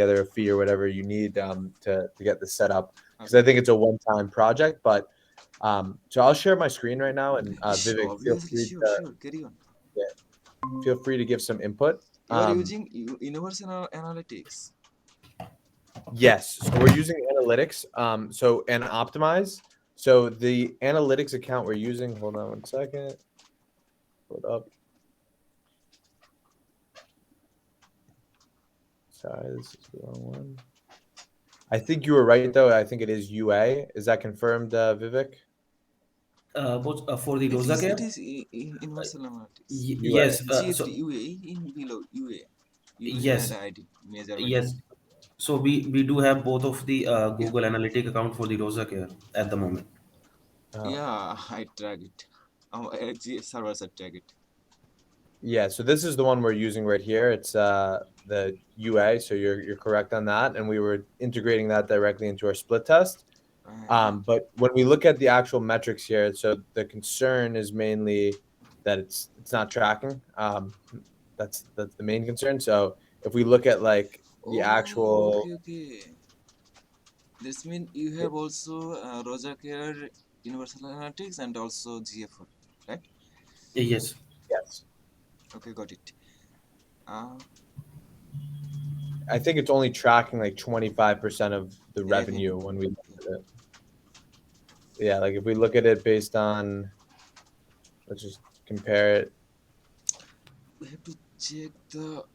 together a fee or whatever you need to get this set up, because I think it's a one-time project. But so I'll share my screen right now, and Sure, Vivek, obviously, sure, sure. Carry on. feel free to give some input. You are using universal analytics. Yes, so we're using analytics. So and optimize. So the analytics account we're using. Hold on one second. Hold up. Sorry, this is the wrong one. I think you were right though. I think it is UA. Is that confirmed, Vivek? Both for the It Rosa is. Care. It is universal analytics. UA. Yes. So GA4 in below UA. UA and yes, ID measurement yes. ID. So we do have both of the Google Analytic account for the Rosa Care at the moment. Yeah, I track it. GA servers I track it. Yeah, so this is the one we're using right here. It's the UA, so you're correct on that, and we were integrating that directly into our split test. But when we look at the actual metrics here, so the concern is mainly that it's not tracking. That's the main concern. So if we look at like the Oh, actual, okay, okay. This means you have also Rosa Care, Universal Analytics, and also GA4, right? Yes. yes, Okay, got it. Uh, I think it's only tracking like 25% of the yeah, okay, revenue when we look okay. at it. Yeah, like if we look at it based on, let's just compare it. We have to check the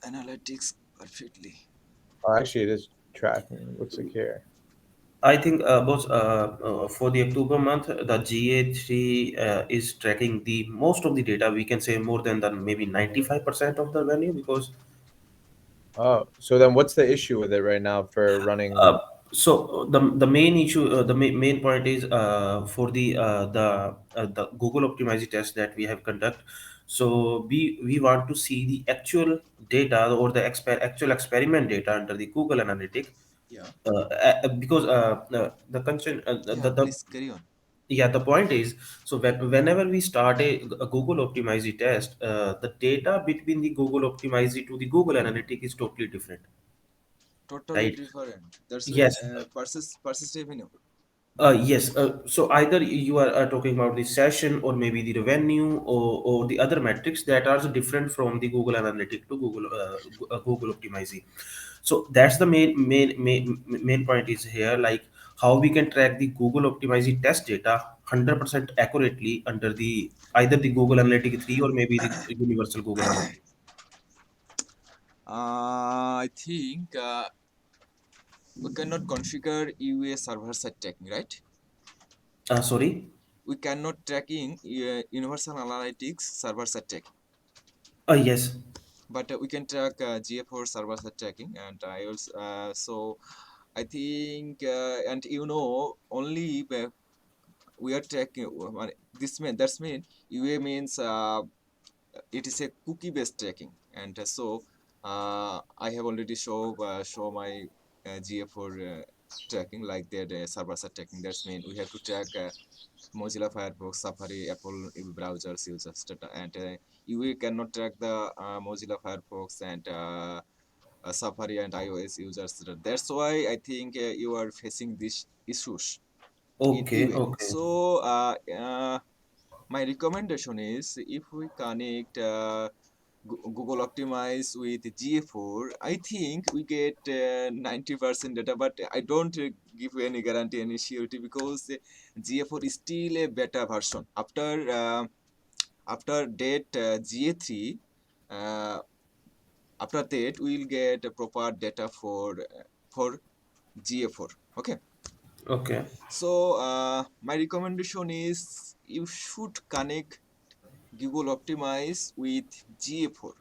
analytics perfectly. Oh, actually, it is tracking. It looks like here. I think both for the October month, the GA3 is tracking the most of the data. We can say more than the maybe 95% of the revenue because Oh, so then what's the issue with it right now for running? Uh, the main issue, main point is for the Google Optimize test that we have conduct. So we want to see the actual data or the actual experiment data under the Google Analytic, Yeah. because the concern Yeah, the please carry on. yeah, the point is, so whenever we start a Google Optimize test, the data between the Google Optimize to the Google Analytic is totally different, Totally right? different. That's why Yes. persist revenue. Yes. So either you are talking about the session or maybe the revenue or the other metrics that are different from the Google Analytic to Google Optimize. So that's the main point is here, like how we can track the Google Optimize test data 100% accurately under the either the Google Analytic 3 or maybe the Universal Google Analytics. I think we cannot configure UA server side tracking, right? Sorry. We cannot tracking Universal Analytics server side tracking, Yes. but we can track GA4 server side tracking, and I also so I think and only we are tracking this mean that's mean UA means it is a cookie based tracking, and I have already show my GA4 tracking like that server side tracking. That's mean we have to track Mozilla Firefox, Safari, Apple browsers users data, and you cannot track the Mozilla Firefox and Safari and iOS users data. That's why I think you are facing these issues in Okay. UA. Okay. So my recommendation is if we connect Google Optimize with GA4, I think we get 90% data, but I don't give any guarantee, any surety, because GA4 is still a beta version. After date GA3, uh, after that we'll get proper data for GA4. Okay. Okay. So my recommendation is you should connect Google Optimize with GA4.